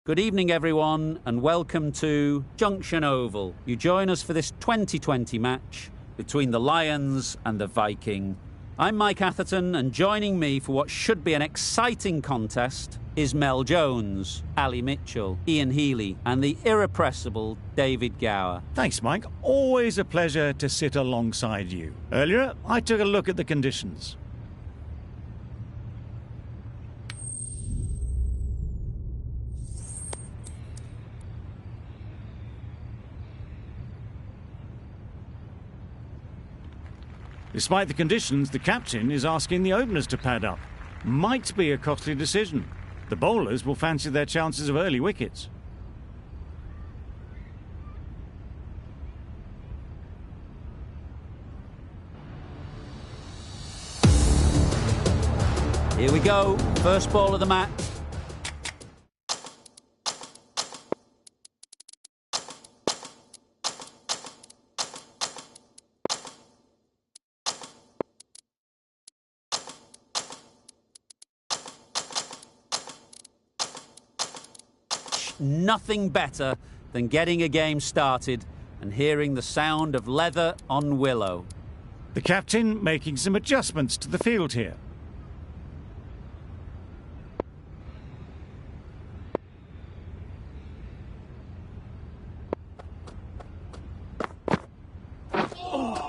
Good evening, everyone, and welcome to Junction Oval. You join us for this 2020 match between the Lions and the Viking. I'm Mike Atherton, and joining me for what should be an exciting contest is Mel Jones, Ali Mitchell, Ian Healy, and the irrepressible David Gower. Thanks, Mike. Always a pleasure to sit alongside you. Earlier, I took a look at the conditions. Despite the conditions, the captain is asking the openers to pad up. Might be a costly decision. The bowlers will fancy their chances of early wickets. Here we go, first ball of the match. Nothing better than getting a game started and hearing the sound of leather on willow. The captain making some adjustments to the field here.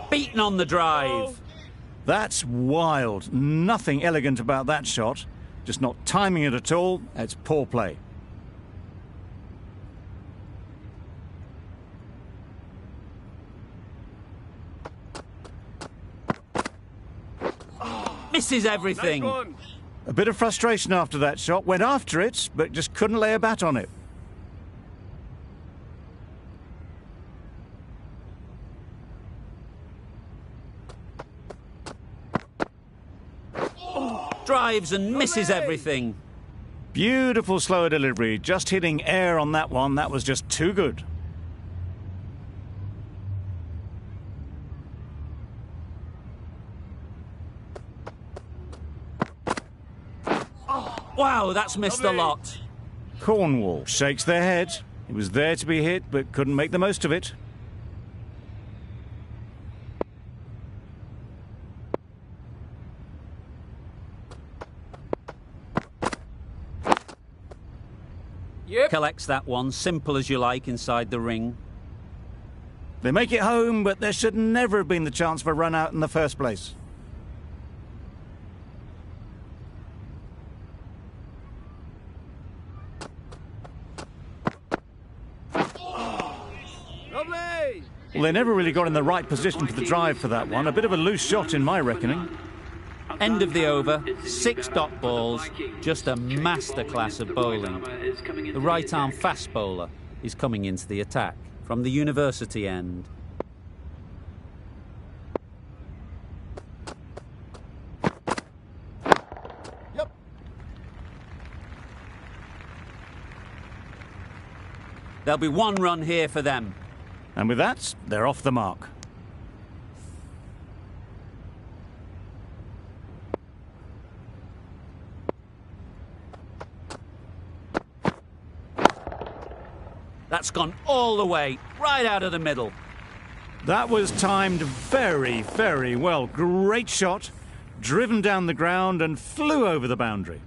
Beaten on the drive. That's wild. Nothing elegant about that shot. Just not timing it at all. It's poor play. Misses everything. Nice. A bit of frustration after that shot. Went after it, but just couldn't lay a bat on it. Drives and misses everything. Beautiful slower delivery. Just hitting air on that one. That was just too good. Wow, that's missed a lot. Cornwall shakes their head. It was there to be hit, but couldn't make the most of it. Yep. Collects that one, simple as you like, inside the ring. They make it home, but there should never have been the chance for a run out in the first place. Lovely. Well, they never really got in the right position for the drive for that one. A bit of a loose shot in my reckoning. End of the over, 6 dot balls, just a masterclass of bowling. The right-arm fast bowler is coming into the attack from the university end. Yep. There'll be 1 run here for them. And with that, they're off the mark. That's gone all the way, right out of the middle. That was timed very, very well. Great shot, driven down the ground and flew over the boundary.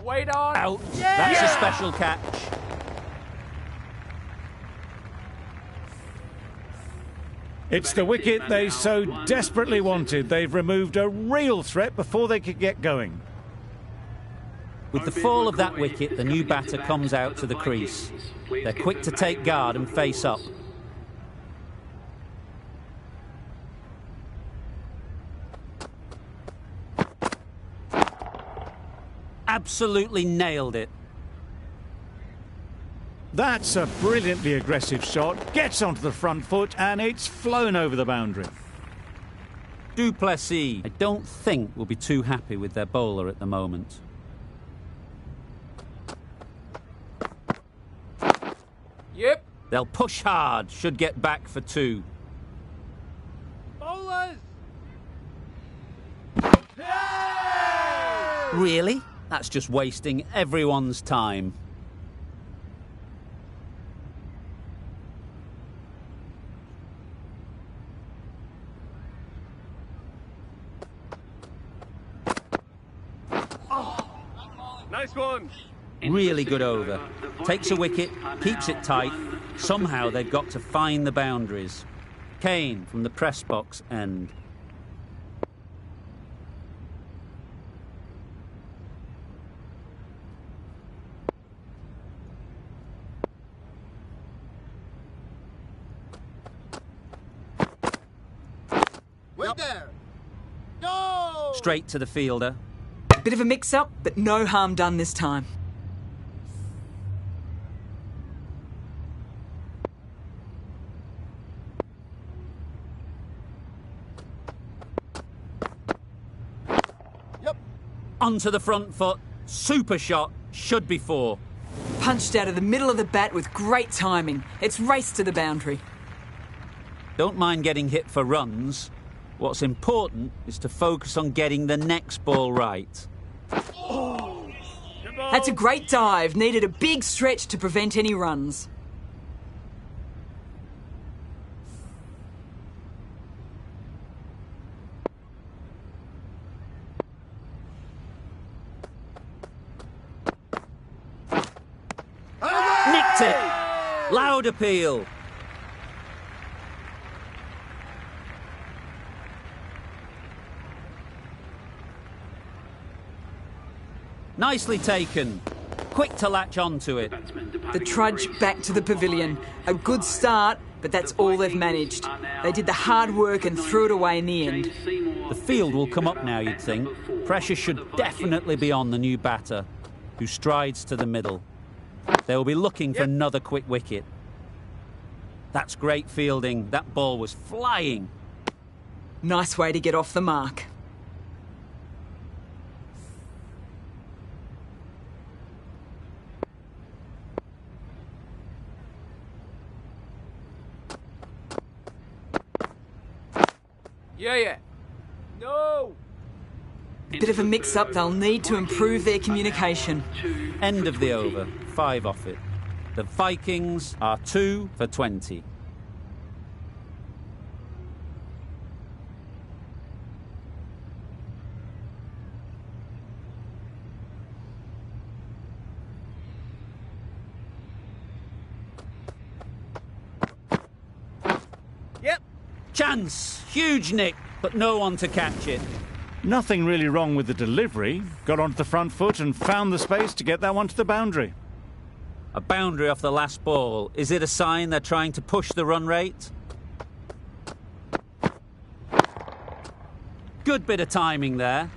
Wait on. Out. Yeah! That's a special catch. It's the wicket they so desperately wanted. They've removed a real threat before they could get going. With the fall of that wicket, the new batter comes out to the crease. They're quick to take guard and face up. Absolutely nailed it. That's a brilliantly aggressive shot. Gets onto the front foot and it's flown over the boundary. Duplessis, I don't think, will be too happy with their bowler at the moment. Yep. They'll push hard, should get back for 2. Bowlers. Really? That's just wasting everyone's time. Nice one. Really good over. Takes a wicket, keeps it tight. Somehow they've got to find the boundaries. Kane from the press box end. Wait there. No! Straight to the fielder. Bit of a mix-up, but no harm done this time. Yep. Onto the front foot. Super shot. Should be four. Punched out of the middle of the bat with great timing. It's raced to the boundary. Don't mind getting hit for runs. What's important is to focus on getting the next ball right. That's a great dive. Needed a big stretch to prevent any runs. Nicked it! Loud appeal. Nicely taken. Quick to latch onto it. The trudge back to the pavilion. A good start, but that's all they've managed. They did the hard work and threw it away in the end. The field will come up now, you'd think. Pressure should definitely be on the new batter, who strides to the middle. They will be looking for another quick wicket. That's great fielding. That ball was flying. Nice way to get off the mark. Yeah. No! Bit of a mix-up. They'll need to improve their communication. End of the over. 5 off it. The Vikings are 2 for 20. Yep. Chance! Huge nick, but no one to catch it. Nothing really wrong with the delivery. Got onto the front foot and found the space to get that one to the boundary. A boundary off the last ball. Is it a sign they're trying to push the run rate? Good bit of timing there.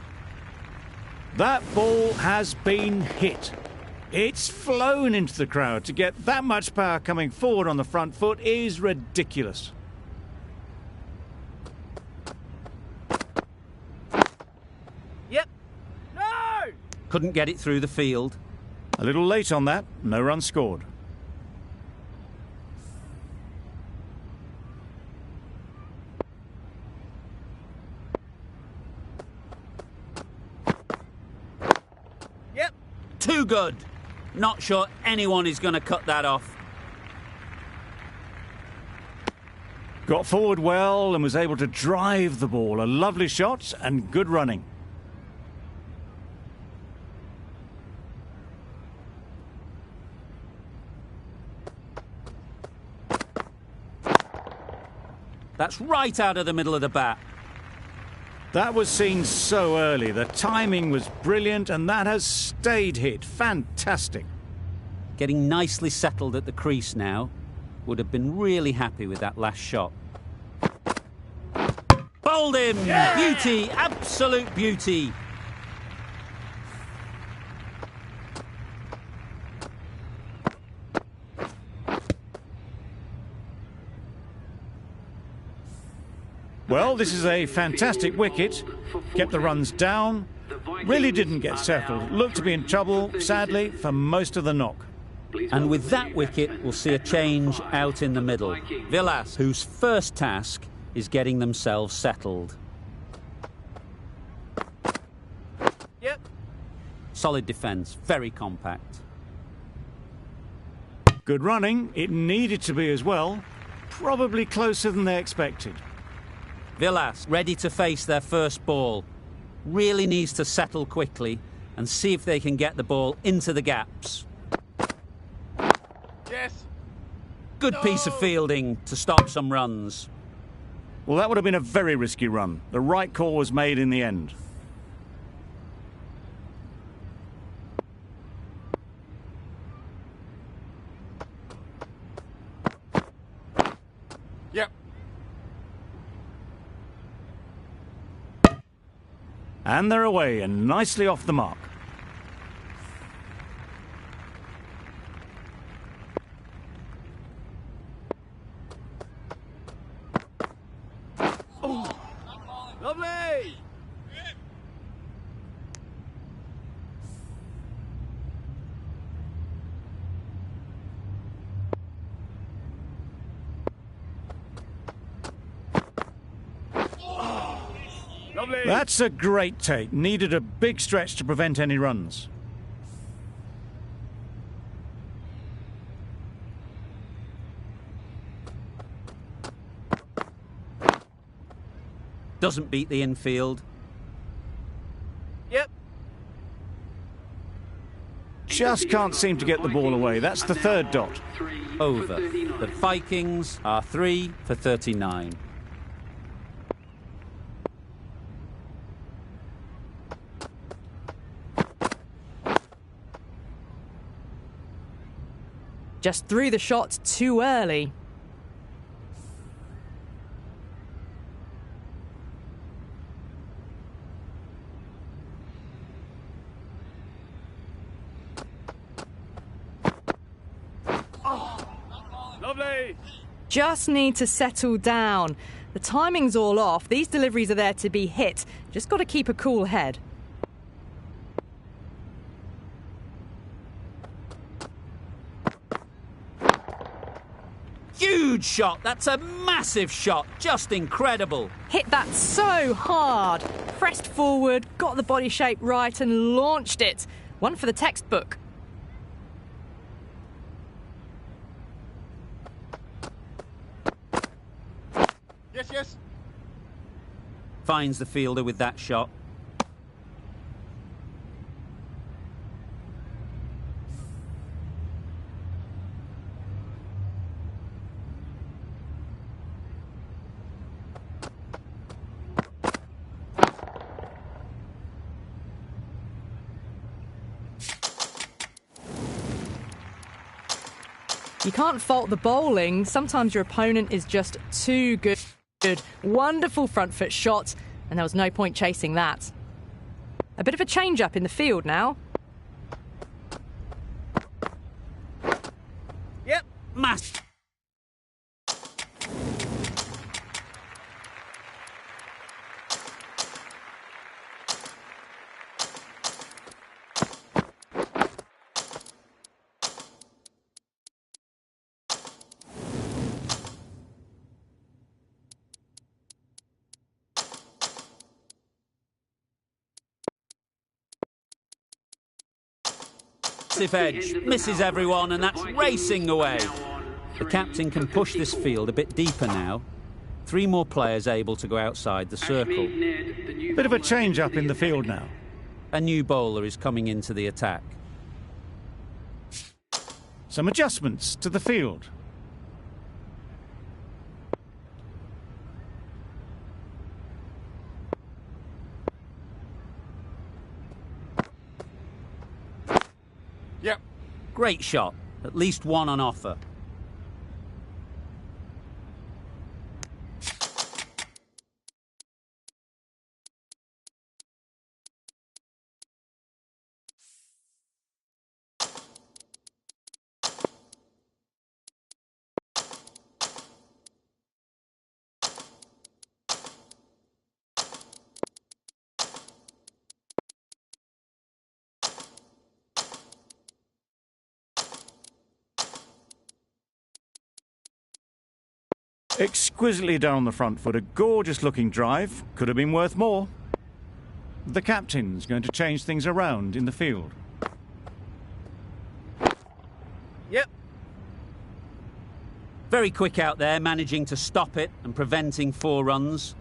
That ball has been hit. It's flown into the crowd. To get that much power coming forward on the front foot is ridiculous. Yep. No! Couldn't get it through the field. A little late on that, no run scored. Yep. Too good. Not sure anyone is going to cut that off. Got forward well and was able to drive the ball. A lovely shot and good running. That's right out of the middle of the bat. That was seen so early. The timing was brilliant and that has stayed hit. Fantastic. Getting nicely settled at the crease now. Would have been really happy with that last shot. Bowled him! Yeah! Beauty! Absolute beauty! Well, this is a fantastic wicket. Kept the runs down. Really didn't get settled. Looked to be in trouble, sadly, for most of the knock. And with that wicket, we'll see a change out in the middle. Villas, whose first task is getting themselves settled. Yep. Solid defence, very compact. Good running. It needed to be as well. Probably closer than they expected. Villas, ready to face their first ball. Really needs to settle quickly and see if they can get the ball into the gaps. Yes. Good piece of fielding to stop some runs. Well, that would have been a very risky run. The right call was made in the end. Yep. And they're away and nicely off the mark. Lovely. Lovely. That's a great take. Needed a big stretch to prevent any runs. Doesn't beat the infield. Yep. Just can't seem to get the ball away. That's the third dot. Over. The Vikings are 3 for 39. Just threw the shot too early. Lovely. Just need to settle down. The timing's all off. These deliveries are there to be hit. Just got to keep a cool head. Huge shot. That's a massive shot. Just incredible. Hit that so hard. Pressed forward, got the body shape right and launched it. One for the textbook. Yes, yes. Finds the fielder with that shot. You can't fault the bowling. Sometimes your opponent is just too good. Wonderful front foot shot, and there was no point chasing that. A bit of a change-up in the field now. Yep. Mass. Edge misses everyone, and that's racing away. The captain can push this field a bit deeper now. 3 more players able to go outside the circle. Bit of a change up in the field now. A new bowler is coming into the attack. Some adjustments to the field. Yep. Great shot. At least one on offer. Exquisitely down the front foot, a gorgeous looking drive. Could have been worth more. The captain's going to change things around in the field. Yep. Very quick out there, managing to stop it and preventing 4 runs.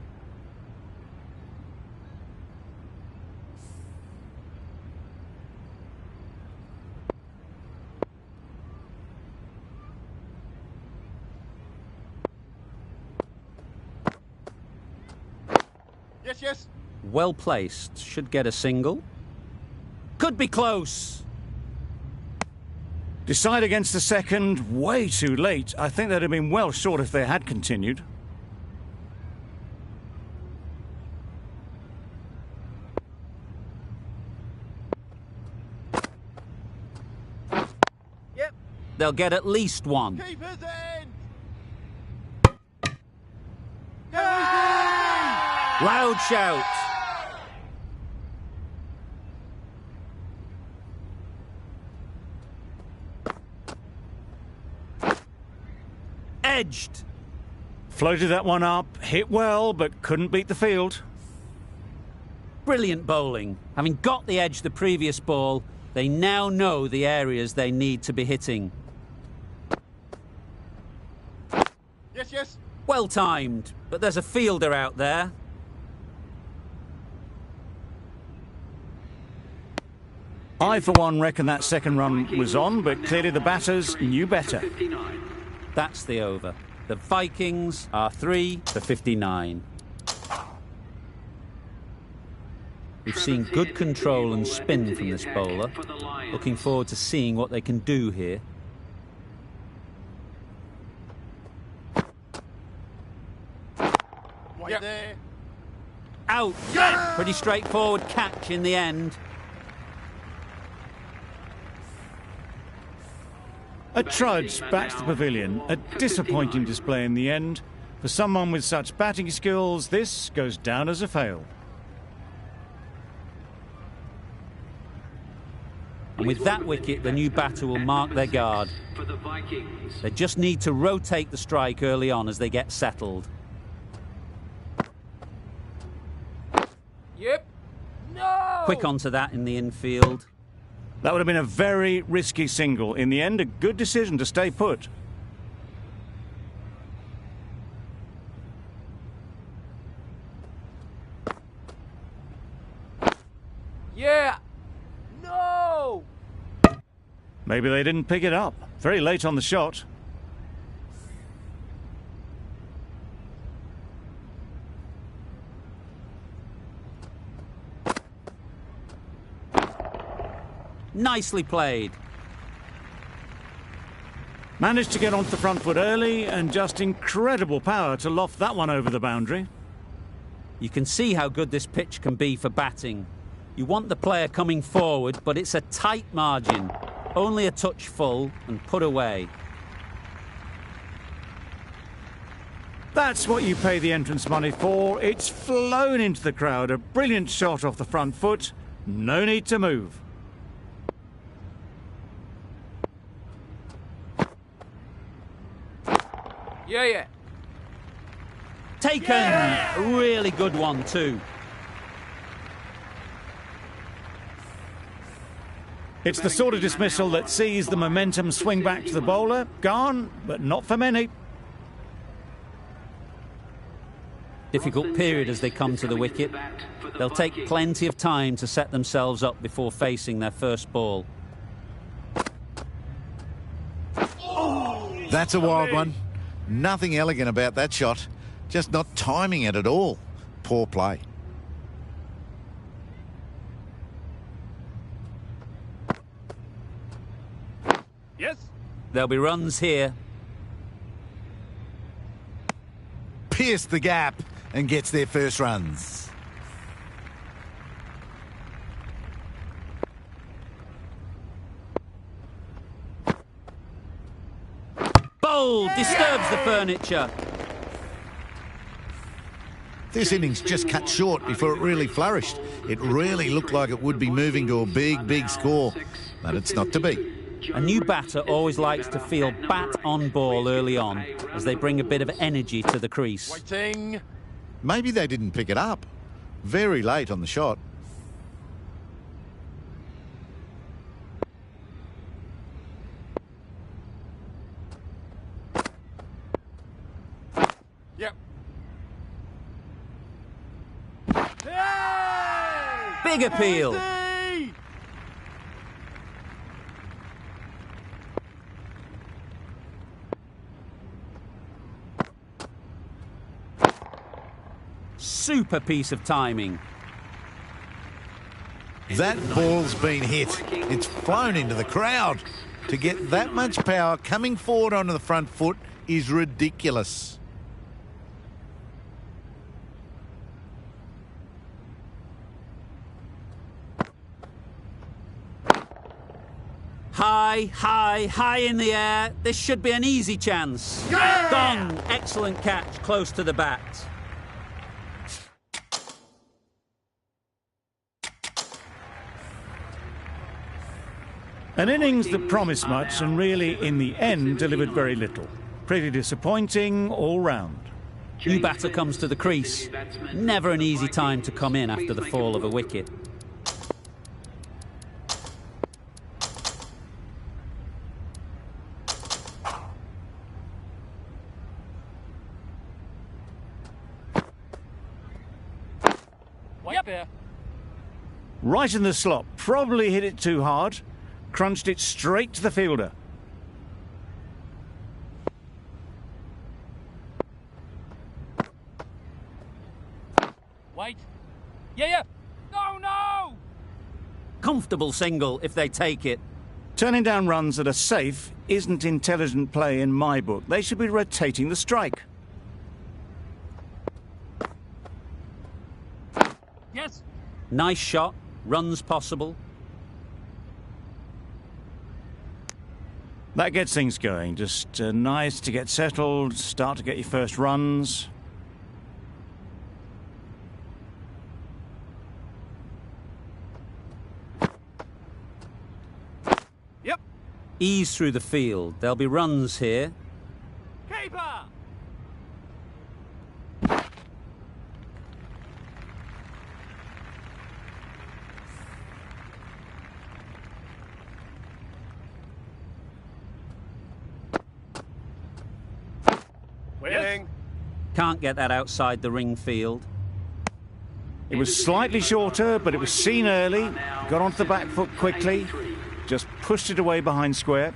Yes, yes. Well placed. Should get a single. Could be close. Decide against the second, way too late. I think they'd have been well short if they had continued. Yep. They'll get at least 1. Keeper's end. Loud shout. Edged. Floated that one up, hit well, but couldn't beat the field. Brilliant bowling. Having got the edge the previous ball, they now know the areas they need to be hitting. Yes, yes. Well timed, but there's a fielder out there. I, for one, reckon that second run was on, but clearly the batters knew better. That's the over. The Vikings are 3 for 59. We've seen good control and spin from this bowler. Looking forward to seeing what they can do here. Yep. There. Out! Yes! Pretty straightforward catch in the end. A trudge back to the pavilion. A disappointing display in the end. For someone with such batting skills, this goes down as a fail. And with that wicket, the new batter will mark their guard. They just need to rotate the strike early on as they get settled. Yep. No. Quick onto that in the infield. That would have been a very risky single. In the end, a good decision to stay put. Yeah. No. Maybe they didn't pick it up. Very late on the shot. Nicely played. Managed to get onto the front foot early and just incredible power to loft that one over the boundary. You can see how good this pitch can be for batting. You want the player coming forward, but it's a tight margin. Only a touch full and put away. That's what you pay the entrance money for. It's flown into the crowd. A brilliant shot off the front foot. No need to move. Yeah, yeah. Taken! A really good one too. It's the sort of dismissal that sees the momentum swing back to the bowler. Gone, but not for many. Difficult period as they come to the wicket. They'll take plenty of time to set themselves up before facing their first ball. That's a wild one. Nothing elegant about that shot. Just not timing it at all. Poor play. Yes. There'll be runs here. Pierced the gap and gets their first runs. Bold! Disturbs the furniture. This innings just cut short before it really flourished. It really looked like it would be moving to a big, big score, but it's not to be. A new batter always likes to feel bat on ball early on as they bring a bit of energy to the crease. Waiting. Maybe they didn't pick it up. Very late on the shot. Big appeal. Super piece of timing. That ball's been hit. It's flown into the crowd. To get that much power coming forward onto the front foot is ridiculous. High in the air. This should be an easy chance. Yeah! Gone. Excellent catch, close to the bat. An innings that promised much and really, in the end, delivered very little. Pretty disappointing all round. New batter comes to the crease. Never an easy time to come in after the fall of a wicket. Yep. There. Right in the slot. Probably hit it too hard. Crunched it straight to the fielder. Wait. Yeah. No! Comfortable single if they take it. Turning down runs that are safe isn't intelligent play in my book. They should be rotating the strike. Yes. Nice shot. Runs possible. That gets things going. Just nice to get settled, start to get your first runs. Yep. Ease through the field. There'll be runs here. Keeper. Winning. Can't get that outside the ring field. It was slightly shorter, but it was seen early. Got onto the back foot quickly. Just pushed it away behind square.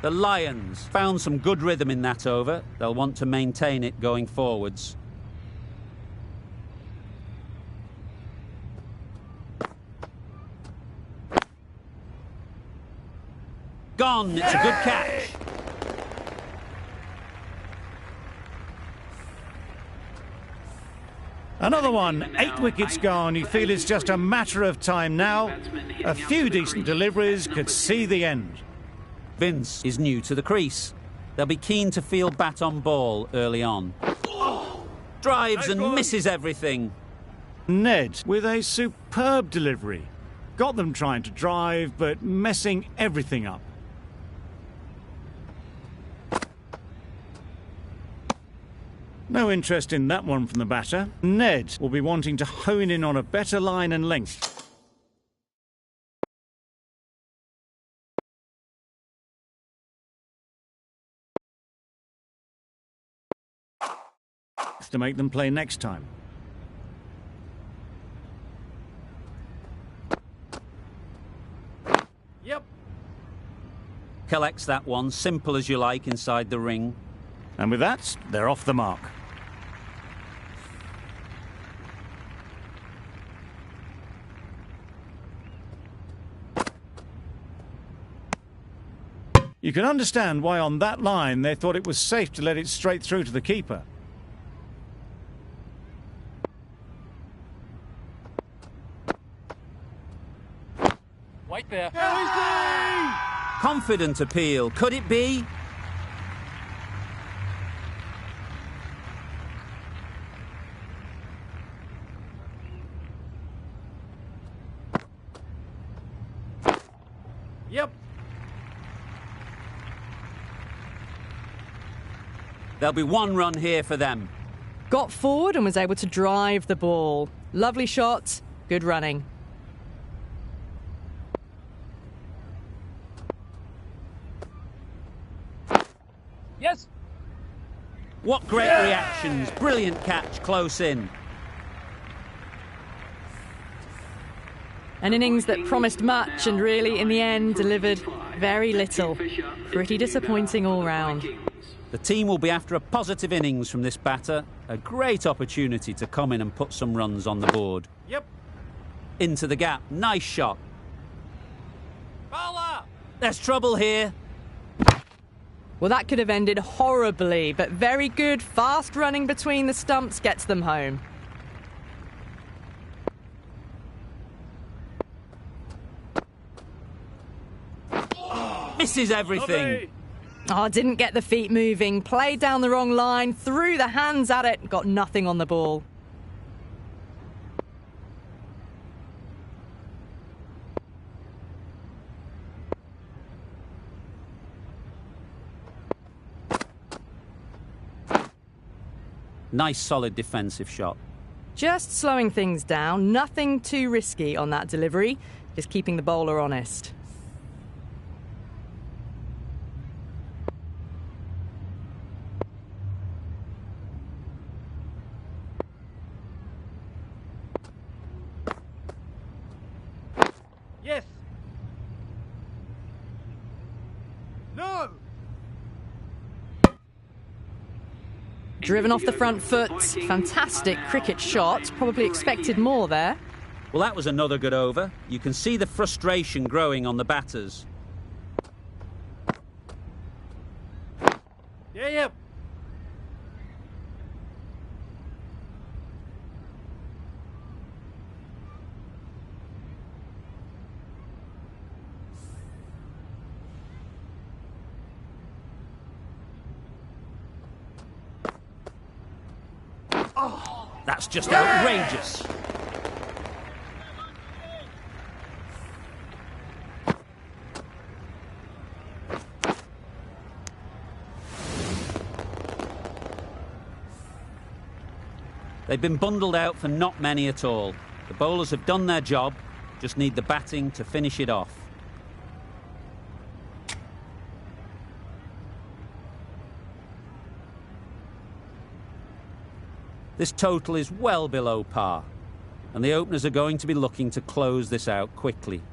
The Lions found some good rhythm in that over. They'll want to maintain it going forwards. Gone. It's a good catch. Another one, 8 wickets gone. You feel it's just a matter of time now. A few decent deliveries could see the end. Vince is new to the crease. They'll be keen to field bat on ball early on. Drives and misses everything. Ned with a superb delivery. Got them trying to drive, but messing everything up. No interest in that one from the batter. Ned will be wanting to hone in on a better line and length. To make them play next time. Yep. Collects that one, simple as you like, inside the ring. And with that, they're off the mark. You can understand why on that line they thought it was safe to let it straight through to the keeper. Wait there. Confident appeal. Could it be? Yep. There'll be one run here for them. Got forward and was able to drive the ball. Lovely shot, good running. Yes. What great reactions. Brilliant catch close in. An innings that promised much and really, in the end, delivered very little. Pretty disappointing all round. The team will be after a positive innings from this batter. A great opportunity to come in and put some runs on the board. Yep. Into the gap. Nice shot. Bowler! There's trouble here. Well, that could have ended horribly, but very good, fast running between the stumps gets them home. Misses everything. Oh, didn't get the feet moving, played down the wrong line, threw the hands at it, got nothing on the ball. Nice solid defensive shot. Just slowing things down, nothing too risky on that delivery, just keeping the bowler honest. Yes. No. Driven off the front foot, fantastic cricket shot, probably expected more there. Well, that was another good over. You can see the frustration growing on the batters. Yeah. That's just outrageous. They've been bundled out for not many at all. The bowlers have done their job, just need the batting to finish it off. This total is well below par, and the openers are going to be looking to close this out quickly.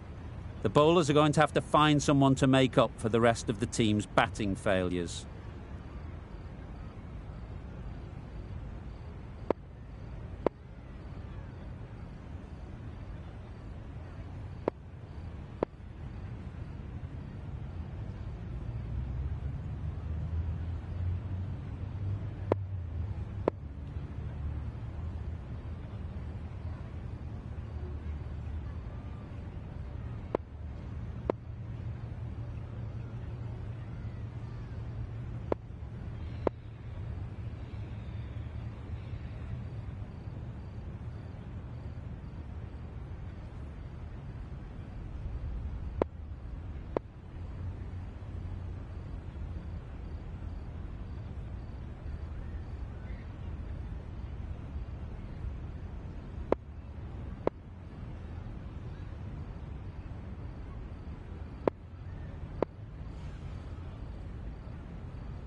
The bowlers are going to have to find someone to make up for the rest of the team's batting failures.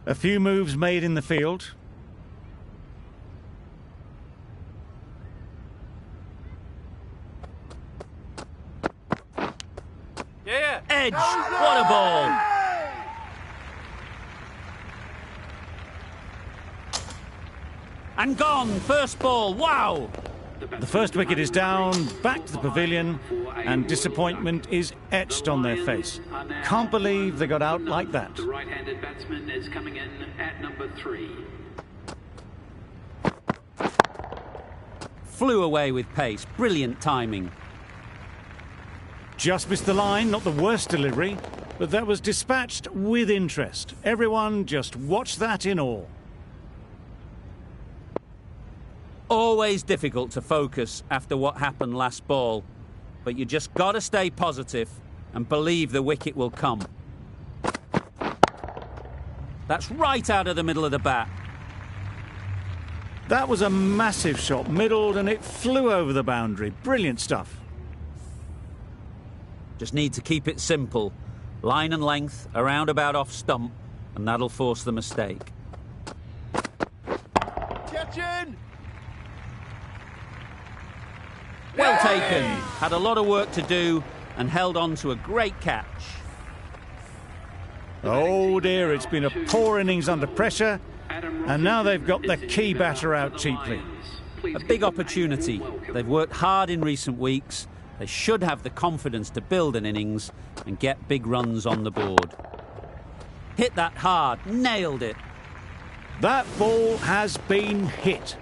A few moves made in the field. Yeah. Edge! What a ball! And gone! First ball, wow! The first wicket is down, back to the pavilion, and disappointment is etched on their face. Can't believe they got out like that. The right-handed batsman is coming in at number 3. Flew away with pace, brilliant timing. Just missed the line, not the worst delivery, but that was dispatched with interest. Everyone just watched that in awe. Always difficult to focus after what happened last ball, but you just got to stay positive and believe the wicket will come. That's right out of the middle of the bat. That was a massive shot, middled, and it flew over the boundary. Brilliant stuff. Just need to keep it simple. Line and length, around about off stump, and that'll force the mistake. Catch in. Well taken. Had a lot of work to do and held on to a great catch. Oh dear, it's been a poor innings under pressure, and now they've got the key batter out cheaply. A big opportunity. They've worked hard in recent weeks. They should have the confidence to build an innings and get big runs on the board. Hit that hard, nailed it. That ball has been hit.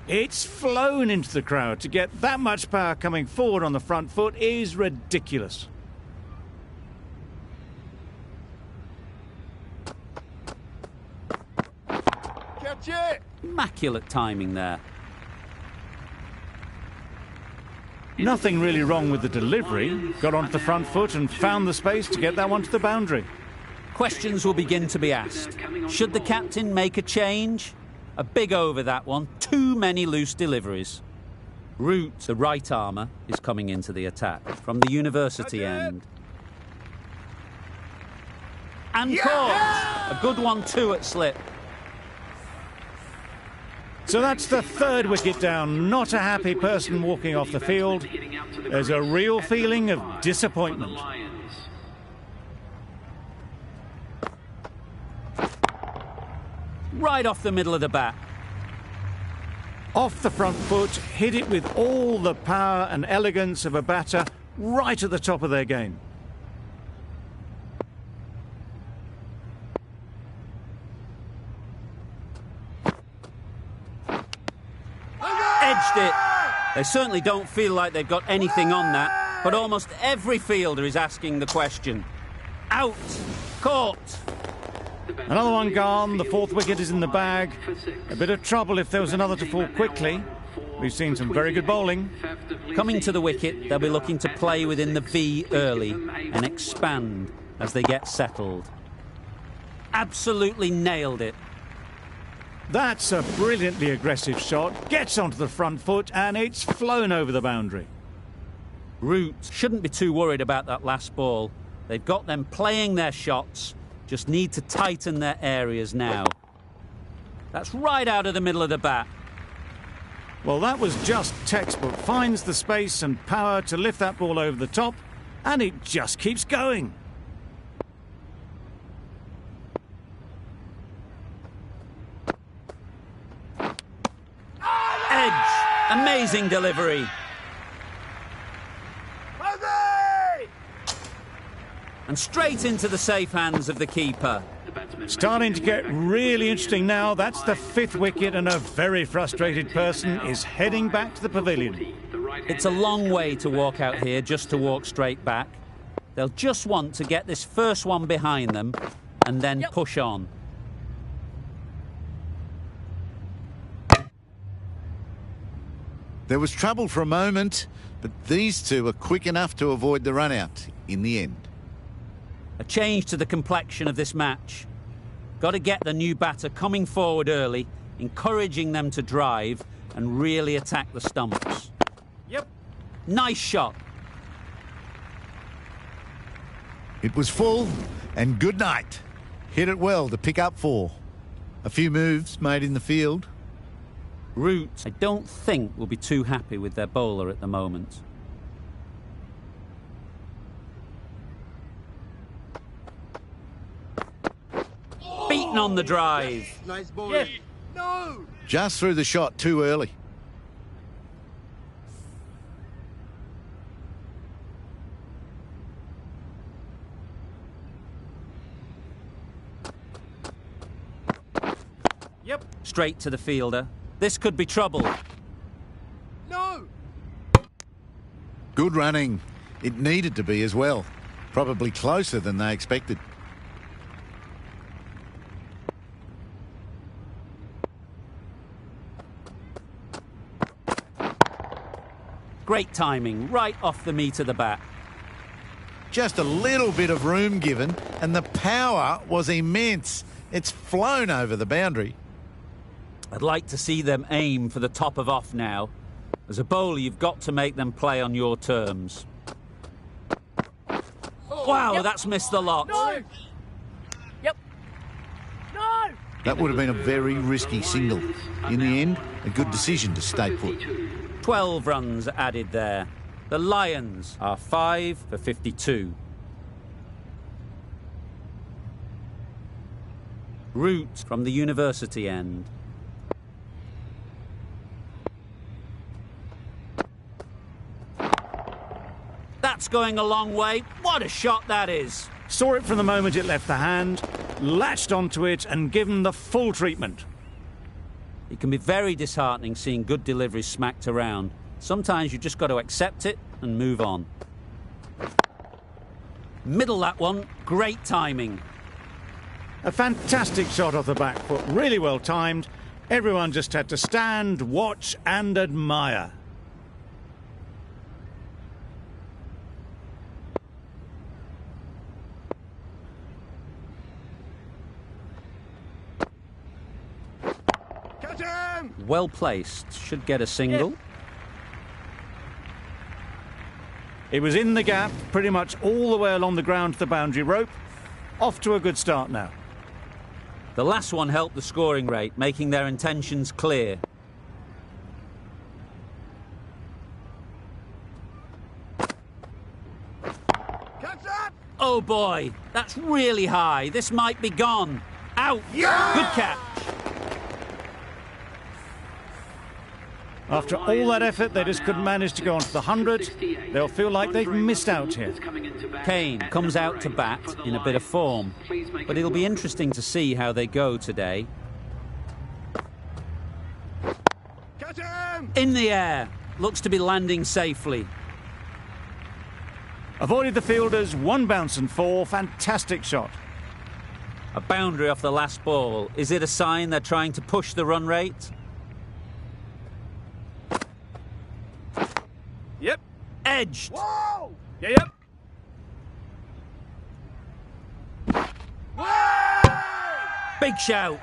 It's flown into the crowd. To get that much power coming forward on the front foot is ridiculous. Catch it! Immaculate timing there. Nothing really wrong with the delivery. Got onto the front foot and found the space to get that one to the boundary. Questions will begin to be asked. Should the captain make a change? A big over that one. Too many loose deliveries. Root, the right armour, is coming into the attack from the university end. And caught! A good one too at slip. So that's the third wicket down. Not a happy person walking off the field. There's a real feeling of disappointment. Right off the middle of the bat. Off the front foot, hit it with all the power and elegance of a batter right at the top of their game. Edged it. They certainly don't feel like they've got anything on that, but almost every fielder is asking the question. Out. Caught. Another one gone. The fourth wicket is in the bag. A bit of trouble if there was another to fall quickly. We've seen some very good bowling. Coming to the wicket, they'll be looking to play within the V early and expand as they get settled. Absolutely nailed it. That's a brilliantly aggressive shot. Gets onto the front foot and it's flown over the boundary. Root shouldn't be too worried about that last ball. They've got them playing their shots, just need to tighten their areas now. That's right out of the middle of the bat. Well, that was just textbook. Finds the space and power to lift that ball over the top, and it just keeps going. Edge. Amazing delivery. And straight into the safe hands of the keeper. Starting to get really interesting now. That's the fifth wicket, and a very frustrated person is heading back to the pavilion. It's a long way to walk out here just to walk straight back. They'll just want to get this first one behind them and then push on. There was trouble for a moment, but these two are quick enough to avoid the run-out in the end. A change to the complexion of this match. Got to get the new batter coming forward early, encouraging them to drive and really attack the stumps. Yep. Nice shot. It was full, and good night. Hit it well to pick up 4. A few moves made in the field. Root, I don't think, will be too happy with their bowler at the moment. Beaten on the drive. Nice ball. Yes. No! Just threw the shot too early. Yep. Straight to the fielder. This could be trouble. No! Good running. It needed to be as well. Probably closer than they expected. Great timing, right off the meat of the bat. Just a little bit of room given, and the power was immense. It's flown over the boundary. I'd like to see them aim for the top of off now. As a bowler, you've got to make them play on your terms. Wow, that's missed the lot. No. Yep. No. That would have been a very risky single. In the end, a good decision to stay put. 12 runs added there. The Lions are 5 for 52. Root from the university end. That's going a long way. What a shot that is. Saw it from the moment it left the hand, latched onto it and given the full treatment. It can be very disheartening seeing good deliveries smacked around. Sometimes you've just got to accept it and move on. Middle that one. Great timing. A fantastic shot off the back foot, really well timed. Everyone just had to stand, watch and admire. Catch him! Well placed. Should get a single. It was in the gap, pretty much all the way along the ground to the boundary rope. Off to a good start now. The last one helped the scoring rate, making their intentions clear. Catch that! Oh boy, that's really high. This might be gone. Out. Yeah! Good catch. After all that effort, they just couldn't manage to go onto the 100. They'll feel like they've missed out here. Kane comes out to bat in a bit of form, but it'll be interesting to see how they go today. Catch him! In the air. Looks to be landing safely. Avoided the fielders, one bounce and four. Fantastic shot. A boundary off the last ball. Is it a sign they're trying to push the run rate? Yep. Edged. Whoa! Yep. Big shout.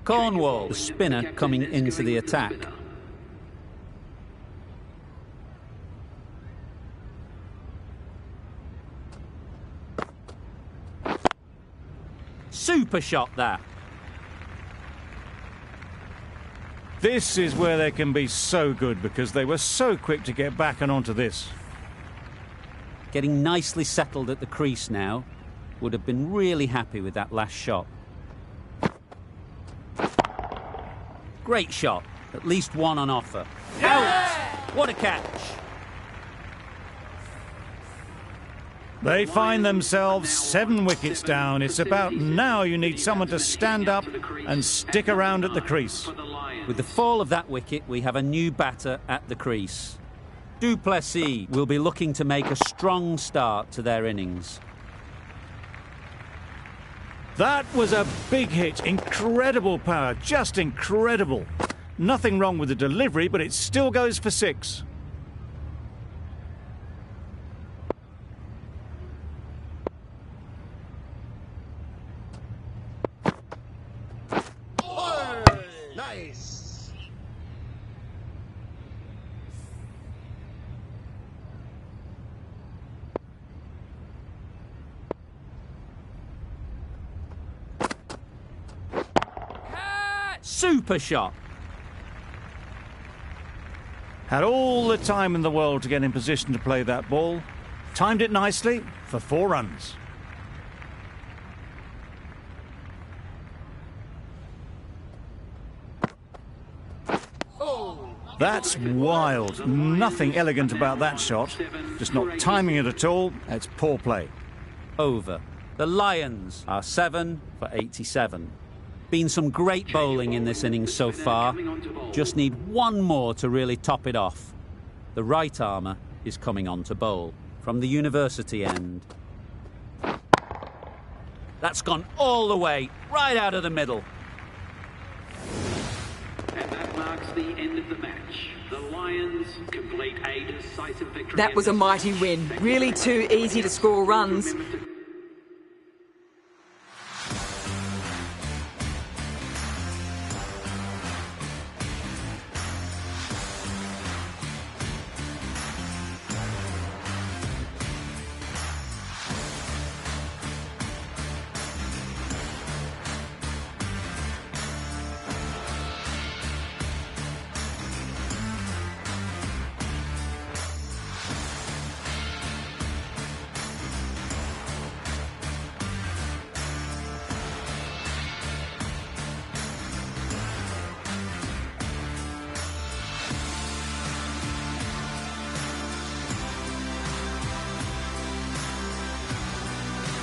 Cornwall, the spinner, coming into the attack. Super shot there. This is where they can be so good because they were so quick to get back and onto this. Getting nicely settled at the crease now. Would have been really happy with that last shot. Great shot. At least one on offer. Out! What a catch. They find themselves 7 wickets down. It's about now you need someone to stand up and stick around at the crease. With the fall of that wicket, we have a new batter at the crease. Du Plessis will be looking to make a strong start to their innings. That was a big hit. Incredible power. Just incredible. Nothing wrong with the delivery, but it still goes for 6. Nice. Super shot. Had all the time in the world to get in position to play that ball. Timed it nicely for 4 runs. That's wild. Nothing elegant about that shot. Just not timing it at all. It's poor play. Over. The Lions are 7 for 87. Been some great bowling in this innings so far. Just need one more to really top it off. The right armour is coming on to bowl from the university end. That's gone all the way, right out of the middle. And that marks the end of the match. The Lions complete a decisive victory. That was a mighty win. Really too easy to score runs.